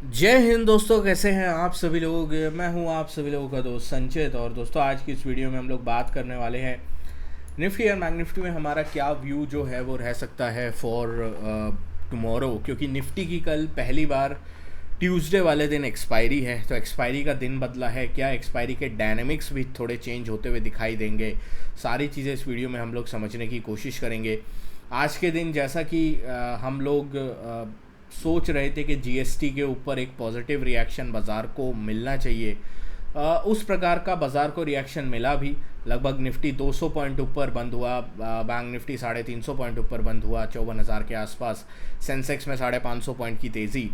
जय हिंद दोस्तों, कैसे हैं आप सभी लोग। मैं हूं आप सभी लोगों का दोस्त संचित। और दोस्तों, आज की इस वीडियो में हम लोग बात करने वाले हैं निफ्टी और बैंक निफ्टी में हमारा क्या व्यू जो है वो रह सकता है फॉर टुमारो, क्योंकि निफ्टी की कल पहली बार ट्यूसडे वाले दिन एक्सपायरी है। तो एक्सपायरी का दिन बदला है, क्या एक्सपायरी के डायनेमिक्स भी थोड़े चेंज होते हुए दिखाई देंगे, सारी चीज़ें इस वीडियो में हम लोग समझने की कोशिश करेंगे। आज के दिन जैसा कि हम लोग सोच रहे थे कि जीएसटी के ऊपर एक पॉजिटिव रिएक्शन बाज़ार को मिलना चाहिए, उस प्रकार का बाज़ार को रिएक्शन मिला भी। लगभग निफ्टी 200 पॉइंट ऊपर बंद हुआ, बैंक निफ्टी 350 पॉइंट ऊपर बंद हुआ 54,000 के आसपास। सेंसेक्स में 550 पॉइंट की तेज़ी,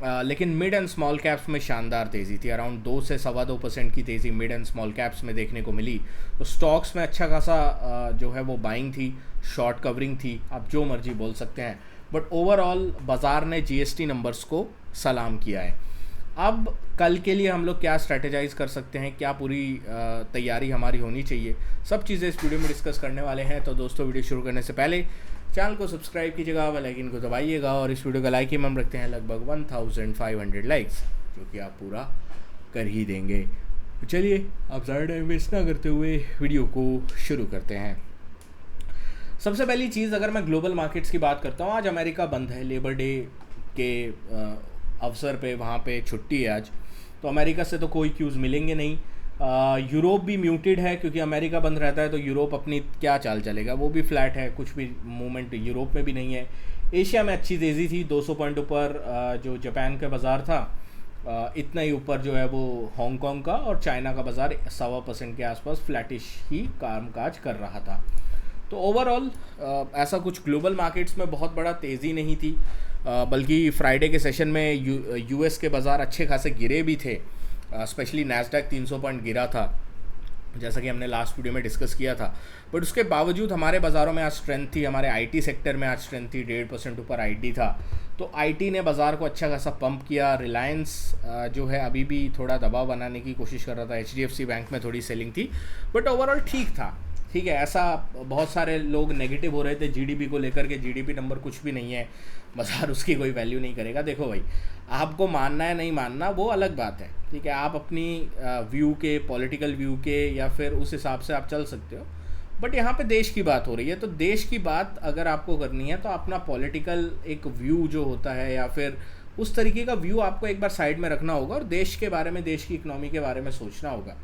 लेकिन मिड एंड स्मॉल कैप्स में शानदार तेज़ी थी। अराउंड 2 से 2.25% की तेज़ी मिड एंड स्मॉल कैप्स में देखने को मिली। तो स्टॉक्स में अच्छा खासा जो है वो बाइंग थी, शॉर्ट कवरिंग थी, आप जो मर्जी बोल सकते हैं। बट ओवरऑल बाज़ार ने जीएसटी नंबर्स को सलाम किया है। अब कल के लिए हम लोग क्या स्ट्रेटेजाइज कर सकते हैं, क्या पूरी तैयारी हमारी होनी चाहिए, सब चीज़ें इस वीडियो में डिस्कस करने वाले हैं। तो दोस्तों, वीडियो शुरू करने से पहले चैनल को सब्सक्राइब कीजिएगा, बेल आइकन को दबाइएगा और इस वीडियो का लाइक ही हम रखते हैं लगभग 1500 लाइक्स, जो कि आप पूरा कर ही देंगे। तो चलिए, आप ज़्यादा टाइम वेस्ट ना करते हुए वीडियो को शुरू करते हैं। सबसे पहली चीज़, अगर मैं ग्लोबल मार्केट्स की बात करता हूँ, आज अमेरिका बंद है, लेबर डे के अवसर पे वहाँ पे छुट्टी है आज। तो अमेरिका से तो कोई क्यूज़ मिलेंगे नहीं। यूरोप भी म्यूटेड है, क्योंकि अमेरिका बंद रहता है तो यूरोप अपनी क्या चाल चलेगा, वो भी फ्लैट है, कुछ भी मूवमेंट यूरोप में भी नहीं है। एशिया में अच्छी तेज़ी थी, 200 पॉइंट ऊपर जो जापान का बाज़ार था, इतना ही ऊपर जो है वो हांगकांग का और चाइना का बाज़ार 1.25% के आसपास फ्लैटिश ही कामकाज कर रहा था। तो ओवरऑल ऐसा कुछ ग्लोबल मार्केट्स में बहुत बड़ा तेज़ी नहीं थी, बल्कि फ्राइडे के सेशन में यूएस के बाज़ार अच्छे खासे गिरे भी थे। स्पेशली नैस्डैक 300 पॉइंट गिरा था, जैसा कि हमने लास्ट वीडियो में डिस्कस किया था। बट उसके बावजूद हमारे बाज़ारों में आज स्ट्रेंथ थी, हमारे आईटी सेक्टर में आज स्ट्रेंथ थी, 1.5% ऊपर आईटी था। तो आईटी ने बाज़ार को अच्छा खासा पंप किया। रिलायंस जो है अभी भी थोड़ा दबाव बनाने की कोशिश कर रहा था, एचडीएफसी बैंक में थोड़ी सेलिंग थी, बट ओवरऑल ठीक था। ठीक है, ऐसा बहुत सारे लोग नेगेटिव हो रहे थे जीडीपी को लेकर के, जीडीपी नंबर कुछ भी नहीं है, बाज़ार उसकी कोई वैल्यू नहीं करेगा। देखो भाई, आपको मानना है नहीं मानना वो अलग बात है, ठीक है, आप अपनी व्यू के, पॉलिटिकल व्यू के या फिर उस हिसाब से आप चल सकते हो। बट यहाँ पे देश की बात हो रही है, तो देश की बात अगर आपको करनी है तो अपना पॉलिटिकल एक व्यू जो होता है या फिर उस तरीके का व्यू आपको एक बार साइड में रखना होगा और देश के बारे में, देश की इकनॉमी के बारे में सोचना होगा।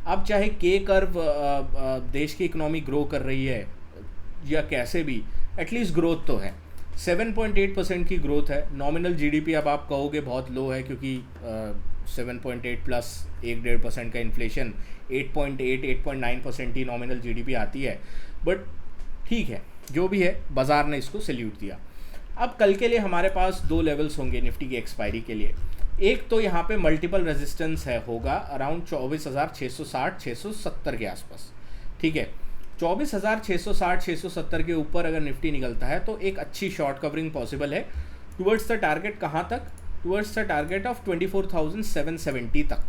अब चाहे के कर्व देश की इकनॉमी ग्रो कर रही है या कैसे भी, एटलीस्ट ग्रोथ तो है। 7.8% की ग्रोथ है। नॉमिनल जीडीपी अब आप कहोगे बहुत लो है, क्योंकि 7.8 प्लस 1.5% का इन्फ्लेशन, 8.9% ही नॉमिनल जीडीपी आती है। बट ठीक है, जो भी है, बाज़ार ने इसको सैल्यूट दिया। अब कल के लिए हमारे पास 2 लेवल्स होंगे निफ्टी की एक्सपायरी के लिए। एक तो यहाँ पे मल्टीपल रेजिस्टेंस है, होगा अराउंड 24,660-670 के आसपास। ठीक है, 24,660-670 के ऊपर अगर निफ्टी निकलता है तो एक अच्छी शॉर्ट कवरिंग पॉसिबल है टुवर्ड्स द टारगेट। कहाँ तक? टुवर्ड्स द टारगेट ऑफ 24,770 तक।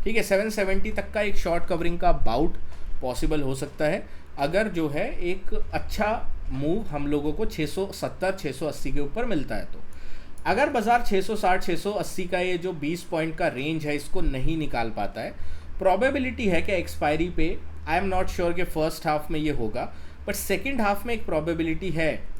ठीक है, 770 तक का एक शॉर्ट कवरिंग का बाउट पॉसिबल हो सकता है, अगर जो है एक अच्छा मूव हम लोगों को 670-680 के ऊपर मिलता है। तो अगर बाज़ार 660-680 का ये जो 20 पॉइंट का रेंज है इसको नहीं निकाल पाता है, प्रोबेबिलिटी है कि एक्सपायरी पे, आई एम नॉट श्योर कि फर्स्ट हाफ में ये होगा, बट सेकेंड हाफ में एक प्रोबेबिलिटी है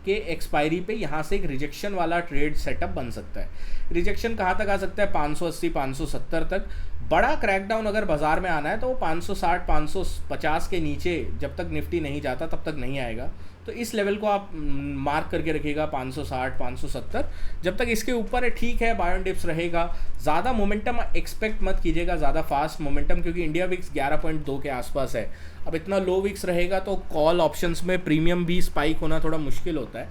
कि एक्सपायरी पे यहाँ से एक रिजेक्शन वाला ट्रेड सेटअप बन सकता है। रिजेक्शन कहाँ तक आ सकता है? 580-570 तक। बड़ा क्रैकडाउन अगर बाज़ार में आना है तो वो 560-550 के नीचे जब तक निफ्टी नहीं जाता तब तक नहीं आएगा। तो इस लेवल को आप मार्क करके रखिएगा, 560-570। जब तक इसके ऊपर है ठीक है, बाय ऑन डिप्स रहेगा। ज़्यादा मोमेंटम एक्सपेक्ट मत कीजिएगा, ज़्यादा फास्ट मोमेंटम, क्योंकि इंडिया विक्स 11.2 के आसपास है। अब इतना लो विक्स रहेगा तो कॉल ऑप्शंस में प्रीमियम भी स्पाइक होना थोड़ा मुश्किल होता है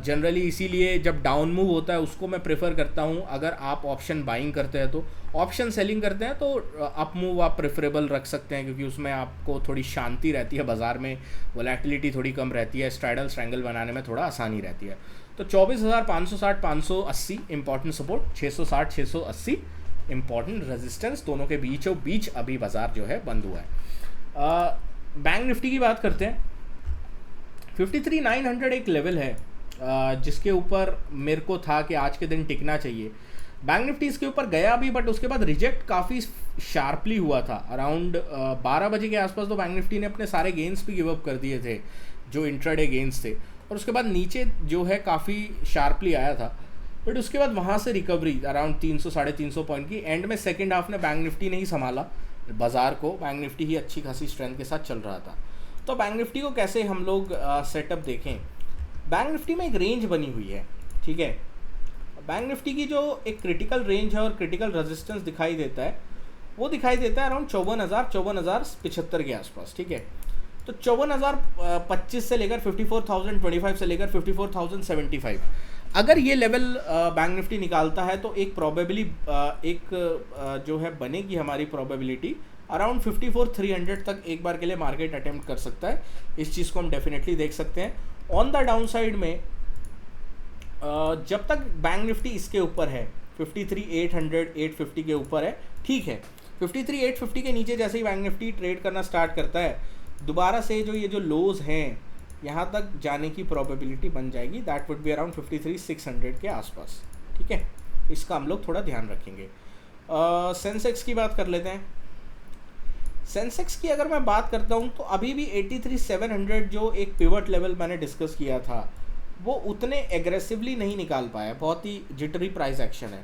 जनरली, इसीलिए जब डाउन मूव होता है उसको मैं प्रेफर करता हूँ। अगर आप ऑप्शन बाइंग करते हैं तो, ऑप्शन सेलिंग करते हैं तो अप मूव आप प्रेफरेबल रख सकते हैं, क्योंकि उसमें आपको थोड़ी शांति रहती है, बाज़ार में वोलेटिलिटी थोड़ी कम रहती है, स्ट्रैडल स्ट्रैंगल बनाने में थोड़ा आसानी रहती है। तो 24,560-580 इंपॉर्टेंट सपोर्ट, 660-680 इंपॉर्टेंट रेजिस्टेंस, दोनों के बीचों बीच अभी बाज़ार जो है बंद हुआ है। बैंक निफ्टी की बात करते हैं। 53,900 एक लेवल है जिसके ऊपर मेरे को था कि आज के दिन टिकना चाहिए। बैंक निफ्टी इसके ऊपर गया भी, बट उसके बाद रिजेक्ट काफ़ी शार्पली हुआ था। अराउंड 12 बजे के आसपास तो बैंक निफ्टी ने अपने सारे गेंस भी गिव अप कर दिए थे, जो इंट्राडे गेंस थे, और उसके बाद नीचे जो है काफ़ी शार्पली आया था। बट उसके बाद वहाँ से रिकवरी अराउंड 300 साढ़े 300 पॉइंट की। एंड में सेकेंड हाफ में बैंक निफ्टी ने ही संभाला बाज़ार को, बैंक निफ्टी ही अच्छी खासी स्ट्रेंथ के साथ चल रहा था। तो बैंक निफ्टी को कैसे हम लोग सेटअप देखें, बैंक निफ्टी में एक रेंज बनी हुई है, ठीक है। बैंक निफ्टी की जो एक क्रिटिकल रेंज है और क्रिटिकल रेजिस्टेंस दिखाई देता है, वो दिखाई देता है अराउंड 54,075 के आसपास, ठीक है। तो 54,025 से लेकर 54,025 से लेकर 54,075, अगर ये लेवल बैंक निफ्टी निकालता है तो एक प्रोबेबली जो है बनेगी हमारी प्रोबेबिलिटी अराउंड 54,300 तक एक बार के लिए मार्केट अटेम्प्ट कर सकता है। इस चीज़ को हम डेफिनेटली देख सकते हैं। ऑन द डाउन साइड में जब तक बैंक निफ्टी इसके ऊपर है 53,800 850 के ऊपर है, ठीक है। 53,850 के नीचे जैसे ही बैंक निफ्टी ट्रेड करना स्टार्ट करता है, दोबारा से ये जो लोज हैं यहाँ तक जाने की प्रोबेबिलिटी बन जाएगी। दैट वुड बी अराउंड 53,600 के आसपास, ठीक है। इसका हम लोग थोड़ा ध्यान रखेंगे। सेंसेक्स की बात कर लेते हैं। सेंसेक्स की अगर मैं बात करता हूँ तो अभी भी 83,700 जो एक पिवट लेवल मैंने डिस्कस किया था, वो उतने एग्रेसिवली नहीं निकाल पाया, बहुत ही जिटरी प्राइस एक्शन है।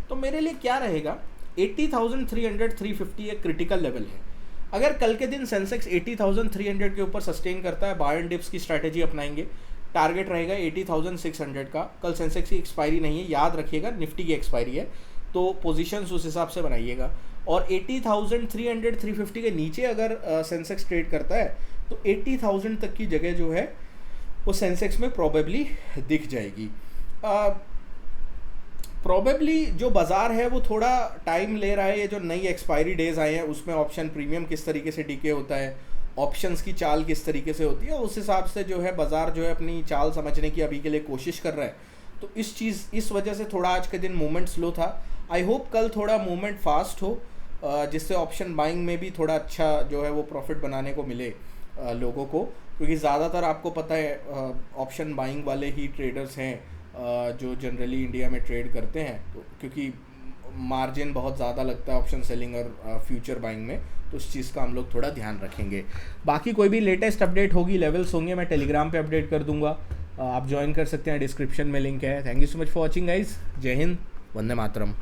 तो मेरे लिए क्या रहेगा, 80,300 350 एक क्रिटिकल लेवल है। अगर कल के दिन सेंसेक्स 80,300 के ऊपर सस्टेन करता है, बाय एंड डिप्स की स्ट्रैटेजी अपनाएंगे, टारगेट रहेगा 80,600 का। कल सेंसेक्स की एक्सपायरी नहीं है, याद रखिएगा, निफ्टी की एक्सपायरी है, तो पोजीशंस उस हिसाब से बनाइएगा। और 80,300 350 के नीचे अगर सेंसेक्स ट्रेड करता है तो 80,000 तक की जगह जो है वो सेंसेक्स में प्रोबेबली दिख जाएगी। प्रोबेबली जो बाज़ार है वो थोड़ा टाइम ले रहा है। ये जो नई एक्सपायरी डेज आए हैं उसमें ऑप्शन प्रीमियम किस तरीके से डीके होता है, ऑप्शंस की चाल किस तरीके से होती है, उस हिसाब से जो है बाज़ार जो है अपनी चाल समझने की अभी के लिए कोशिश कर रहा है। तो इस वजह से थोड़ा आज के दिन मूवमेंट स्लो था। आई होप कल थोड़ा मूवमेंट फास्ट हो, जिससे ऑप्शन बाइंग में भी थोड़ा अच्छा जो है वो प्रॉफिट बनाने को मिले लोगों को, क्योंकि ज़्यादातर आपको पता है ऑप्शन बाइंग वाले ही ट्रेडर्स हैं जो जनरली इंडिया में ट्रेड करते हैं। तो क्योंकि मार्जिन बहुत ज़्यादा लगता है ऑप्शन सेलिंग और फ्यूचर बाइंग में, तो उस चीज़ का हम लोग थोड़ा ध्यान रखेंगे। बाकी कोई भी लेटेस्ट अपडेट होगी, लेवल्स होंगे, मैं टेलीग्राम पे अपडेट कर दूंगा, आप ज्वाइन कर सकते हैं, डिस्क्रिप्शन में लिंक है। Thank you so much for watching guys. जय हिंद, वंदे मातरम।